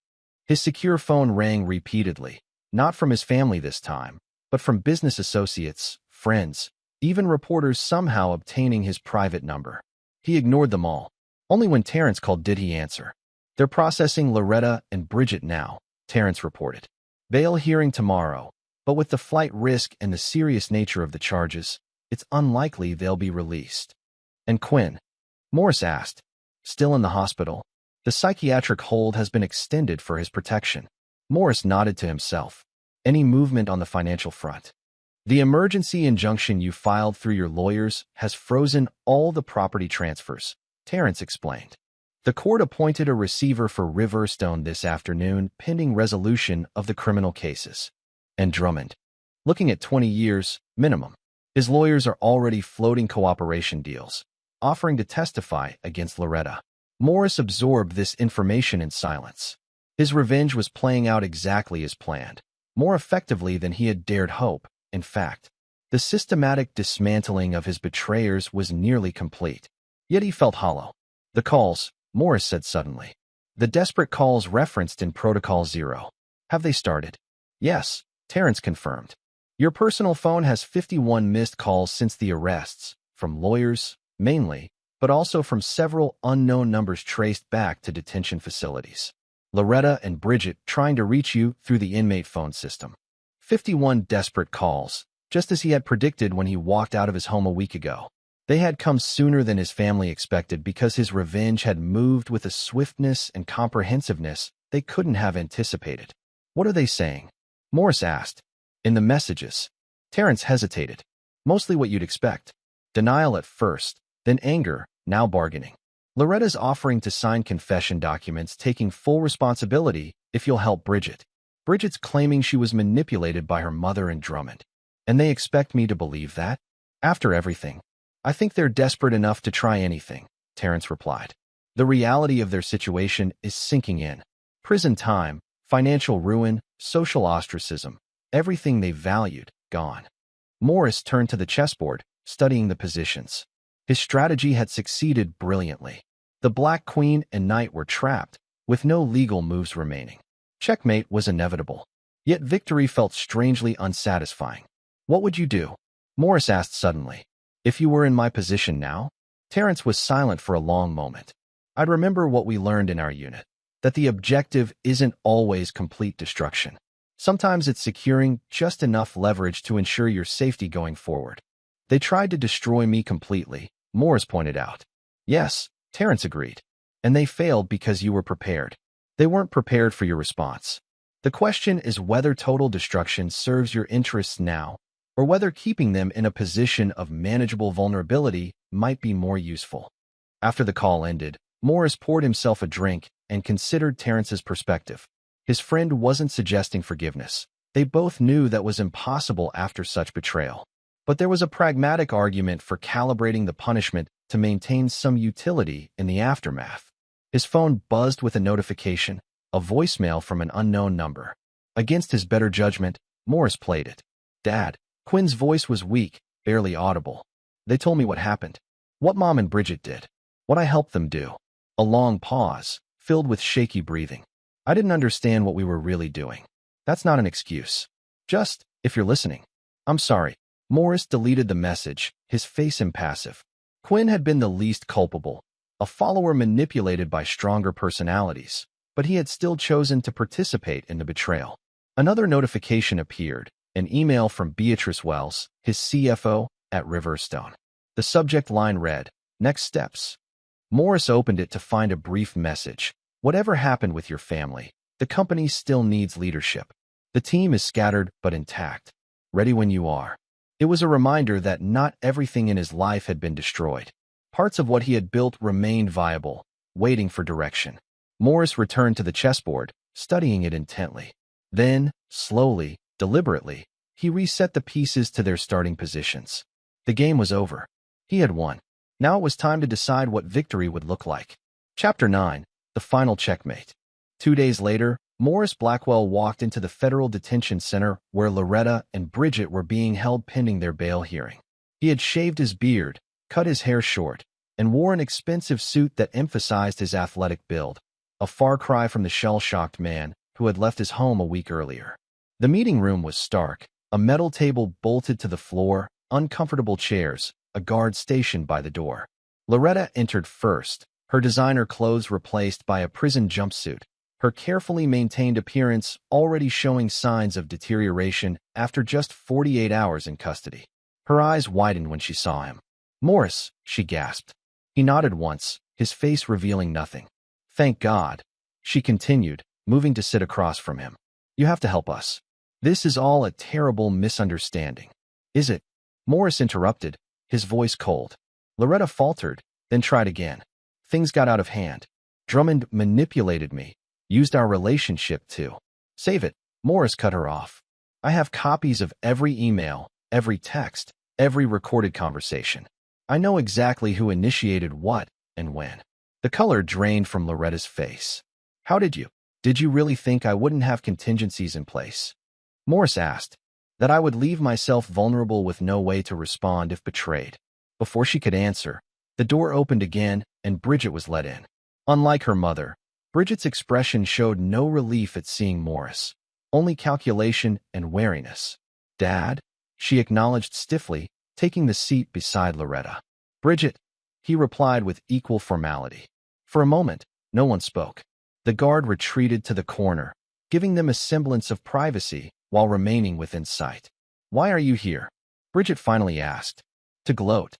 S1: His secure phone rang repeatedly, not from his family this time, but from business associates, friends, even reporters somehow obtaining his private number. He ignored them all. Only when Terrence called did he answer. They're processing Loretta and Bridget now, Terrence reported. Bail hearing tomorrow. But with the flight risk and the serious nature of the charges, it's unlikely they'll be released. And Quinn? Morris asked. Still in the hospital. The psychiatric hold has been extended for his protection. Morris nodded to himself. Any movement on the financial front? The emergency injunction you filed through your lawyers has frozen all the property transfers, Terrence explained. The court appointed a receiver for Riverstone this afternoon pending resolution of the criminal cases. And Drummond, looking at 20 years, minimum. His lawyers are already floating cooperation deals, offering to testify against Loretta. Morris absorbed this information in silence. His revenge was playing out exactly as planned, more effectively than he had dared hope. In fact, the systematic dismantling of his betrayers was nearly complete. Yet he felt hollow. The calls, Morris said suddenly. The desperate calls referenced in Protocol Zero. Have they started? Yes, Terrence confirmed. Your personal phone has 51 missed calls since the arrests, from lawyers, mainly, but also from several unknown numbers traced back to detention facilities. Loretta and Bridget trying to reach you through the inmate phone system. 51 desperate calls, just as he had predicted when he walked out of his home a week ago. They had come sooner than his family expected because his revenge had moved with a swiftness and comprehensiveness they couldn't have anticipated. What are they saying? Morris asked. In the messages. Terrence hesitated. Mostly what you'd expect. Denial at first, then anger, now bargaining. Loretta's offering to sign confession documents, taking full responsibility if you'll help Bridget. Bridget's claiming she was manipulated by her mother and Drummond. And they expect me to believe that? After everything. I think they're desperate enough to try anything, Terrence replied. The reality of their situation is sinking in. Prison time, financial ruin, social ostracism, everything they valued, gone. Morris turned to the chessboard, studying the positions. His strategy had succeeded brilliantly. The Black Queen and Knight were trapped, with no legal moves remaining. Checkmate was inevitable. Yet victory felt strangely unsatisfying. What would you do? Morris asked suddenly. If you were in my position now? Terrence was silent for a long moment. I'd remember what we learned in our unit, that the objective isn't always complete destruction. Sometimes it's securing just enough leverage to ensure your safety going forward. They tried to destroy me completely, Morris pointed out. Yes, Terrence agreed. And they failed because you were prepared. They weren't prepared for your response. The question is whether total destruction serves your interests now, or whether keeping them in a position of manageable vulnerability might be more useful. After the call ended, Morris poured himself a drink and considered Terrence's perspective. His friend wasn't suggesting forgiveness. They both knew that was impossible after such betrayal. But there was a pragmatic argument for calibrating the punishment to maintain some utility in the aftermath. His phone buzzed with a notification, a voicemail from an unknown number. Against his better judgment, Morris played it. Dad. Quinn's voice was weak, barely audible. They told me what happened. What Mom and Bridget did. What I helped them do. A long pause, filled with shaky breathing. I didn't understand what we were really doing. That's not an excuse. Just, if you're listening. I'm sorry. Morris deleted the message, his face impassive. Quinn had been the least culpable, a follower manipulated by stronger personalities, but he had still chosen to participate in the betrayal. Another notification appeared. An email from Beatrice Wells, his CFO, at Riverstone. The subject line read, Next steps. Morris opened it to find a brief message. Whatever happened with your family, the company still needs leadership. The team is scattered but intact. Ready when you are. It was a reminder that not everything in his life had been destroyed. Parts of what he had built remained viable, waiting for direction. Morris returned to the chessboard, studying it intently. Then, slowly, deliberately, he reset the pieces to their starting positions. The game was over. He had won. Now it was time to decide what victory would look like. Chapter 9. The Final Checkmate. 2 days later, Morris Blackwell walked into the federal detention center where Loretta and Bridget were being held pending their bail hearing. He had shaved his beard, cut his hair short, and wore an expensive suit that emphasized his athletic build, a far cry from the shell-shocked man who had left his home a week earlier. The meeting room was stark, a metal table bolted to the floor, uncomfortable chairs, a guard stationed by the door. Loretta entered first, her designer clothes replaced by a prison jumpsuit, her carefully maintained appearance already showing signs of deterioration after just 48 hours in custody. Her eyes widened when she saw him. "Morris," she gasped. He nodded once, his face revealing nothing. "Thank God," she continued, moving to sit across from him. "You have to help us. This is all a terrible misunderstanding." "Is it?" Morris interrupted, his voice cold. Loretta faltered, then tried again. "Things got out of hand. Drummond manipulated me, used our relationship to save it." Morris cut her off. "I have copies of every email, every text, every recorded conversation. I know exactly who initiated what and when." The color drained from Loretta's face. How did you? Did you really think I wouldn't have contingencies in place? Morris asked. That I would leave myself vulnerable with no way to respond if betrayed. Before she could answer, the door opened again and Bridget was let in. Unlike her mother, Bridget's expression showed no relief at seeing Morris, only calculation and wariness. Dad? She acknowledged stiffly, taking the seat beside Loretta. Bridget, he replied with equal formality. For a moment, no one spoke. The guard retreated to the corner, giving them a semblance of privacy while remaining within sight. Why are you here? Bridget finally asked. To gloat.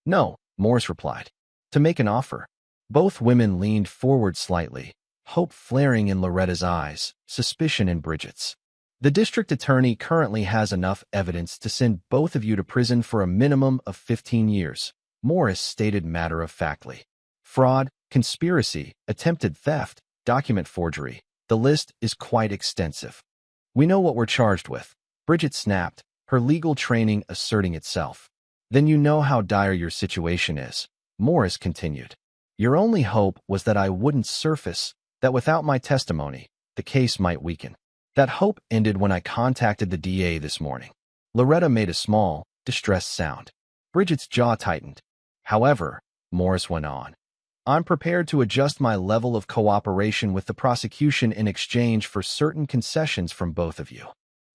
S1: No, Morris replied. To make an offer. Both women leaned forward slightly, hope flaring in Loretta's eyes, suspicion in Bridget's. The district attorney currently has enough evidence to send both of you to prison for a minimum of 15 years, Morris stated matter-of-factly. Fraud, conspiracy, attempted theft, document forgery. The list is quite extensive. We know what we're charged with, Bridget snapped, her legal training asserting itself. Then you know how dire your situation is, Morris continued. Your only hope was that I wouldn't surface, that without my testimony, the case might weaken. That hope ended when I contacted the DA this morning. Loretta made a small, distressed sound. Bridget's jaw tightened. However, Morris went on. I'm prepared to adjust my level of cooperation with the prosecution in exchange for certain concessions from both of you.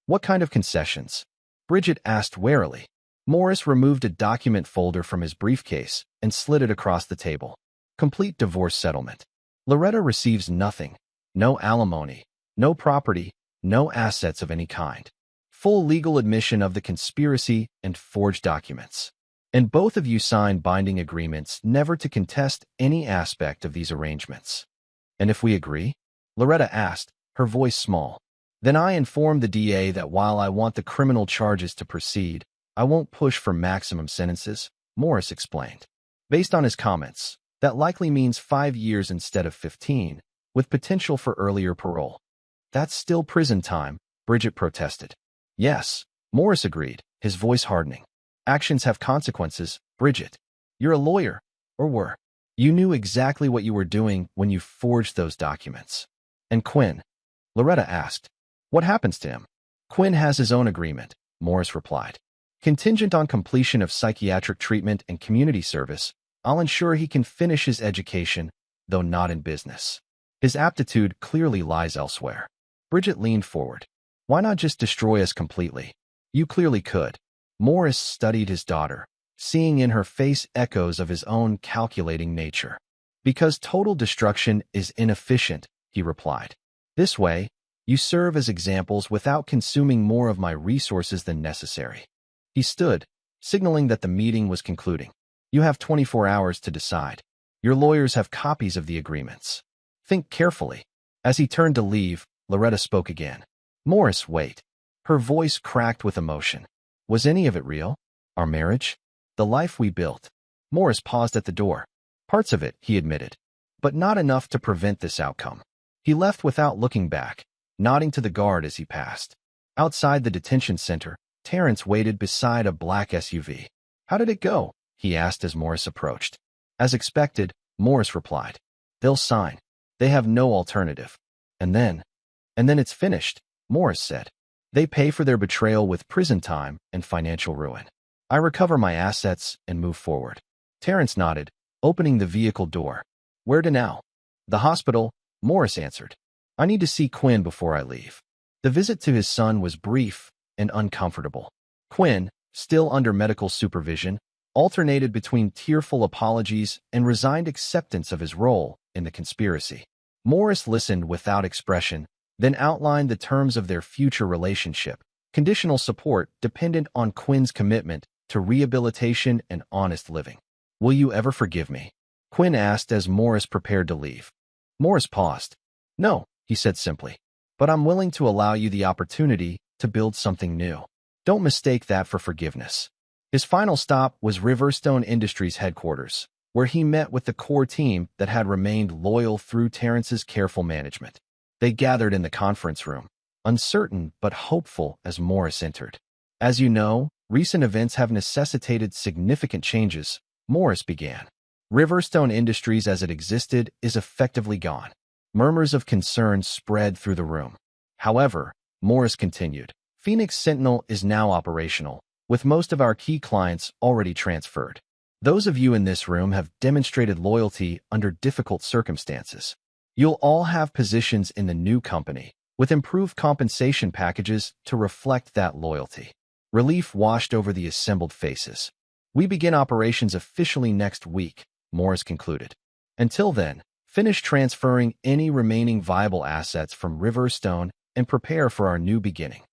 S1: What kind of concessions? Bridget asked warily. Morris removed a document folder from his briefcase and slid it across the table. Complete divorce settlement. Loretta receives nothing. No alimony, no property, no assets of any kind. Full legal admission of the conspiracy and forged documents. And both of you sign binding agreements never to contest any aspect of these arrangements. And if we agree? Loretta asked, her voice small. Then I inform the DA that while I want the criminal charges to proceed, I won't push for maximum sentences, Morris explained. Based on his comments, that likely means 5 years instead of 15, with potential for earlier parole. That's still prison time, Bridget protested. Yes, Morris agreed, his voice hardening. Actions have consequences, Bridget. You're a lawyer, or were. You knew exactly what you were doing when you forged those documents. And Quinn? Loretta asked. What happens to him? Quinn has his own agreement, Morris replied. Contingent on completion of psychiatric treatment and community service, I'll ensure he can finish his education, though not in business. His aptitude clearly lies elsewhere. Bridget leaned forward. Why not just destroy us completely? You clearly could. Morris studied his daughter, seeing in her face echoes of his own calculating nature. Because total destruction is inefficient, he replied. This way, you serve as examples without consuming more of my resources than necessary. He stood, signaling that the meeting was concluding. You have 24 hours to decide. Your lawyers have copies of the agreements. Think carefully. As he turned to leave, Loretta spoke again. Morris, wait. Her voice cracked with emotion. Was any of it real? Our marriage? The life we built? Morris paused at the door. Parts of it, he admitted. But not enough to prevent this outcome. He left without looking back, nodding to the guard as he passed. Outside the detention center, Terrence waited beside a black SUV. How did it go? He asked as Morris approached. As expected, Morris replied. They'll sign. They have no alternative. And then it's finished, Morris said. They pay for their betrayal with prison time and financial ruin. I recover my assets and move forward. Terrence nodded, opening the vehicle door. Where to now? The hospital, Morris answered. I need to see Quinn before I leave. The visit to his son was brief and uncomfortable. Quinn, still under medical supervision, alternated between tearful apologies and resigned acceptance of his role in the conspiracy. Morris listened without expression, then outlined the terms of their future relationship, conditional support dependent on Quinn's commitment to rehabilitation and honest living. Will you ever forgive me? Quinn asked as Morris prepared to leave. Morris paused. No, he said simply, but I'm willing to allow you the opportunity to build something new. Don't mistake that for forgiveness. His final stop was Riverstone Industries headquarters, where he met with the core team that had remained loyal through Terrence's careful management. They gathered in the conference room, uncertain but hopeful as Morris entered. As you know, recent events have necessitated significant changes, Morris began. Riverstone Industries as it existed is effectively gone. Murmurs of concern spread through the room. However, Morris continued. Phoenix Sentinel is now operational, with most of our key clients already transferred. Those of you in this room have demonstrated loyalty under difficult circumstances. You'll all have positions in the new company, with improved compensation packages to reflect that loyalty. Relief washed over the assembled faces. We begin operations officially next week, Morris concluded. Until then, finish transferring any remaining viable assets from Riverstone and prepare for our new beginning.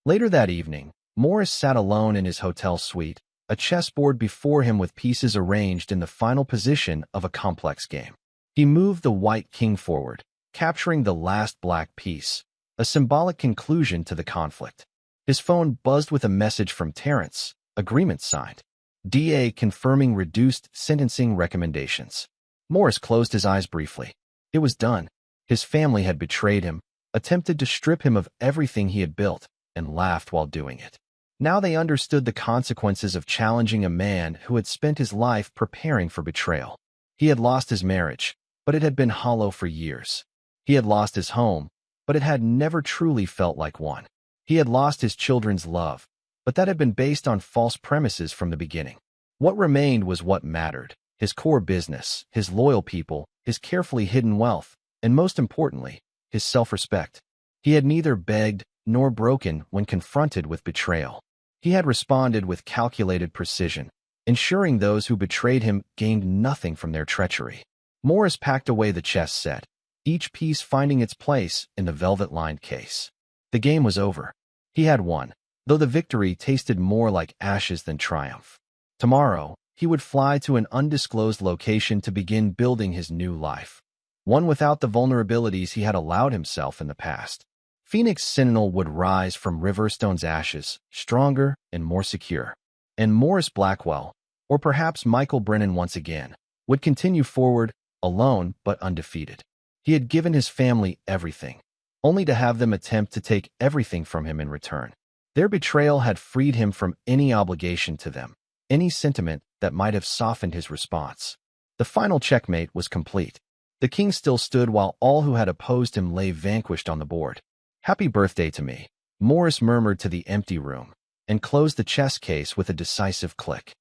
S1: Later that evening, Morris sat alone in his hotel suite, a chessboard before him with pieces arranged in the final position of a complex game. He moved the white king forward, capturing the last black piece, a symbolic conclusion to the conflict. His phone buzzed with a message from Terrence, agreement signed. DA confirming reduced sentencing recommendations. Morris closed his eyes briefly. It was done. His family had betrayed him, attempted to strip him of everything he had built, and laughed while doing it. Now they understood the consequences of challenging a man who had spent his life preparing for betrayal. He had lost his marriage, but it had been hollow for years. He had lost his home, but it had never truly felt like one. He had lost his children's love, but that had been based on false premises from the beginning. What remained was what mattered: his core business, his loyal people, his carefully hidden wealth, and most importantly, his self-respect. He had neither begged nor broken when confronted with betrayal. He had responded with calculated precision, ensuring those who betrayed him gained nothing from their treachery. Morris packed away the chess set, each piece finding its place in the velvet-lined case. The game was over. He had won, though the victory tasted more like ashes than triumph. Tomorrow, he would fly to an undisclosed location to begin building his new life, one without the vulnerabilities he had allowed himself in the past. Phoenix Sentinel would rise from Riverstone's ashes, stronger and more secure. And Morris Blackwell, or perhaps Michael Brennan once again, would continue forward, alone but undefeated. He had given his family everything, only to have them attempt to take everything from him in return. Their betrayal had freed him from any obligation to them, any sentiment that might have softened his response. The final checkmate was complete. The king still stood while all who had opposed him lay vanquished on the board. "Happy birthday to me," Morris murmured to the empty room, and closed the chess case with a decisive click.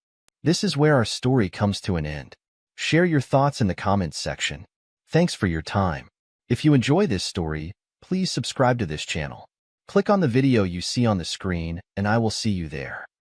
S1: This is where our story comes to an end. Share your thoughts in the comments section. Thanks for your time. If you enjoy this story, please subscribe to this channel. Click on the video you see on the screen, and I will see you there.